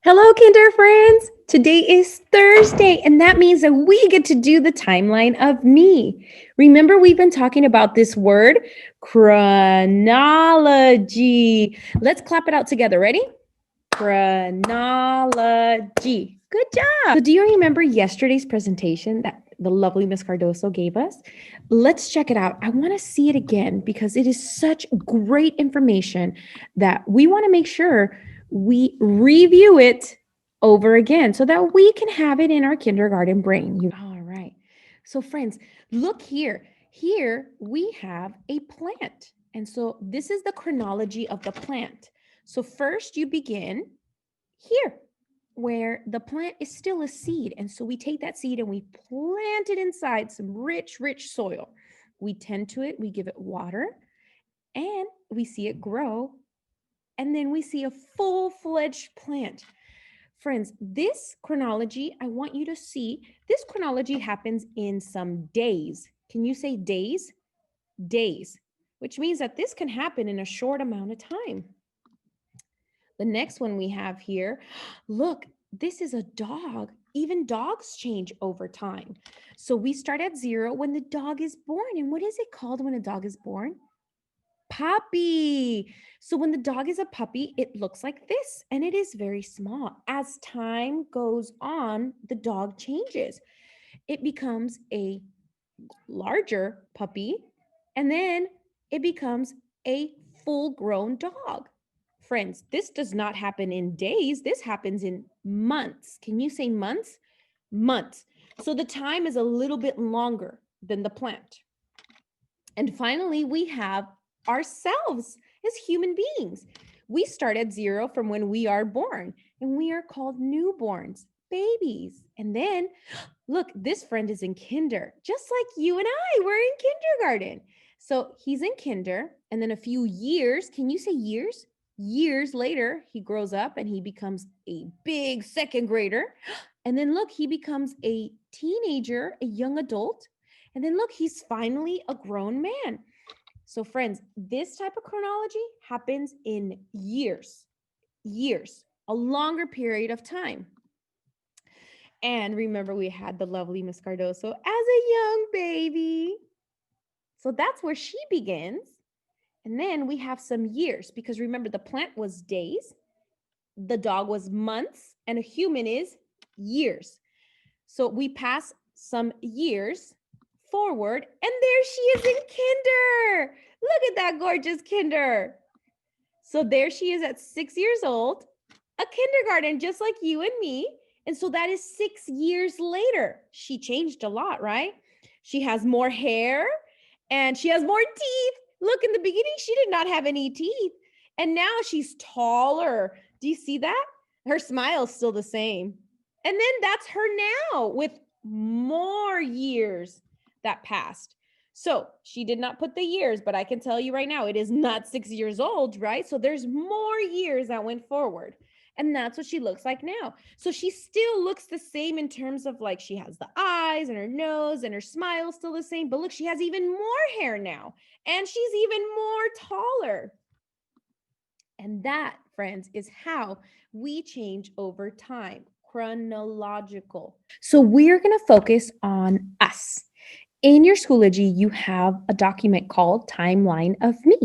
Hello, Kinder friends. Today is Thursday, and that means that we get to do the timeline of me. Remember, we've been talking about this word, chronology. Let's clap it out together. Ready? Chronology. Good job. So, do you remember yesterday's presentation that the lovely Miss Cardoso gave us? Let's check it out. I want to see it again because it is such great information that we want to make sure we review it over again so that we can have it in our kindergarten brain. All right. So, friends, look here. Here we have a plant. And so, this is the chronology of the plant. So, first you begin here where the plant is still a seed. And so, we take that seed and we plant it inside some rich, rich soil. We tend to it, we give it water, and we see it grow, and then we see a full-fledged plant. Friends, this chronology, I want you to see, this chronology happens in some days. Can you say days? Days, which means that this can happen in a short amount of time. The next one we have here, look, this is a dog. Even dogs change over time. So we start at 0 when the dog is born. And what is it called when a dog is born? Puppy. So when the dog is a puppy, it looks like this, and it is very small. As time goes on, the dog changes. It becomes a larger puppy, and then it becomes a full-grown dog. Friends, this does not happen in days. This happens in months. Can you say months? Months. So the time is a little bit longer than the plant. And finally, we have ourselves as human beings. We start at 0 from when we are born, and we are called newborns, babies. And then, look, this friend is in kinder, just like you and I, we're in kindergarten. So he's in kinder, and then a few years, can you say years? Years later, he grows up and he becomes a big second grader. And then look, he becomes a teenager, a young adult. And then look, he's finally a grown man. So friends, this type of chronology happens in years, a longer period of time. And remember, we had the lovely Miss Cardoso as a young baby. So that's where she begins. And then we have some years, because remember, the plant was days, the dog was months, and a human is years. So we pass some years forward, and there she is in kinder. Look at that gorgeous kinder. So there she is at 6 years old, a kindergarten, just like you and me. And so that is 6 years later. She changed a lot, right? She has more hair and she has more teeth. Look, in the beginning, she did not have any teeth. And now she's taller. Do you see that? Her smile's still the same. And then that's her now with more years that passed. So she did not put the years, but I can tell you right now, it is not 6 years old, right? So there's more years that went forward. And that's what she looks like now. So she still looks the same in terms of, like, she has the eyes and her nose and her smile still the same. But look, she has even more hair now. And she's even more taller. And that, friends, is how we change over time. Chronological. So we're going to focus on us. In your Schoology, you have a document called Timeline of Me.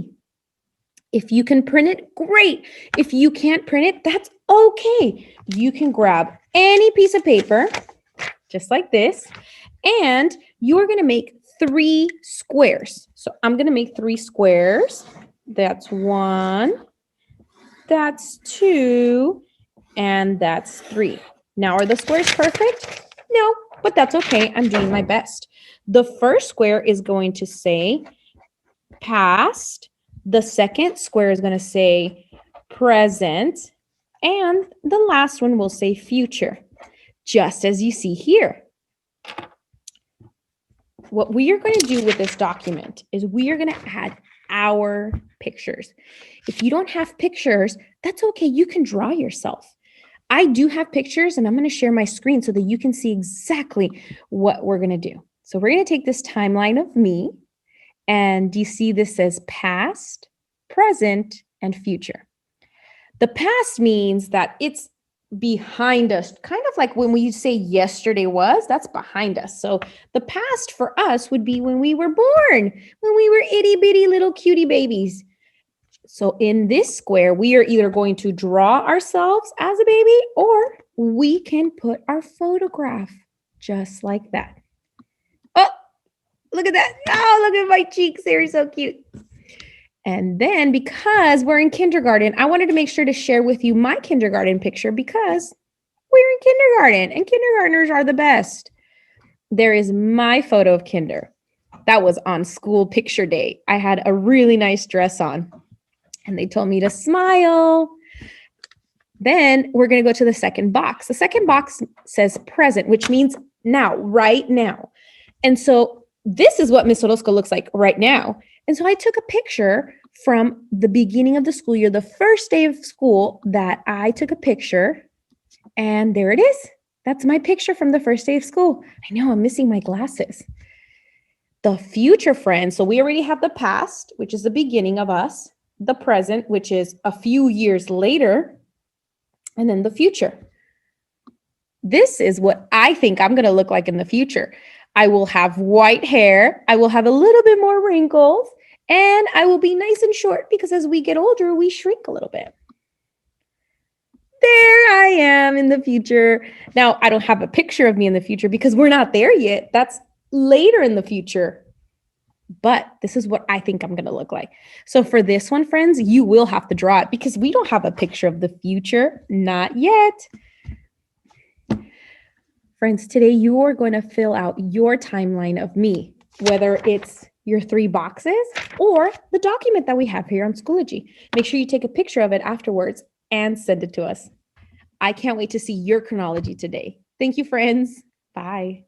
If you can print it, great. If you can't print it, that's okay. You can grab any piece of paper, just like this, and you're going to make 3 squares. So I'm going to make 3 squares. That's 1, that's 2, and that's 3. Now, are the squares perfect? No, but that's okay. I'm doing my best. The first square is going to say past. The second square is going to say present. And the last one will say future, just as you see here. What we are going to do with this document is we are going to add our pictures. If you don't have pictures, that's okay. You can draw yourself. I do have pictures, and I'm going to share my screen so that you can see exactly what we're going to do. So we're going to take this timeline of me, and you see this says past, present, and future. The past means that it's behind us, kind of like when we say yesterday was, that's behind us. So the past for us would be when we were born, when we were itty bitty little cutie babies. So in this square, we are either going to draw ourselves as a baby or we can put our photograph just like that. Oh, look at that. Oh, look at my cheeks. They're so cute. And then because we're in kindergarten, I wanted to make sure to share with you my kindergarten picture because we're in kindergarten and kindergartners are the best. There is my photo of kinder. That was on school picture day. I had a really nice dress on and they told me to smile. Then we're going to go to the second box. The second box says present, which means now, right now. And so this is what Miss Orozco looks like right now. And so I took a picture from the beginning of the school year, the first day of school that I took a picture. And there it is. That's my picture from the first day of school. I know I'm missing my glasses. The future friends. So we already have the past, which is the beginning of us, the present, which is a few years later, and then the future. This is what I think I'm going to look like in the future. I will have white hair. I will have a little bit more wrinkles, and I will be nice and short because as we get older, we shrink a little bit. There I am in the future. Now, I don't have a picture of me in the future because we're not there yet. That's later in the future. But this is what I think I'm going to look like. So for this one, friends, you will have to draw it because we don't have a picture of the future. Not yet. Friends, today you are going to fill out your timeline of me, whether it's your 3 boxes or the document that we have here on Schoology. Make sure you take a picture of it afterwards and send it to us. I can't wait to see your chronology today. Thank you, friends. Bye.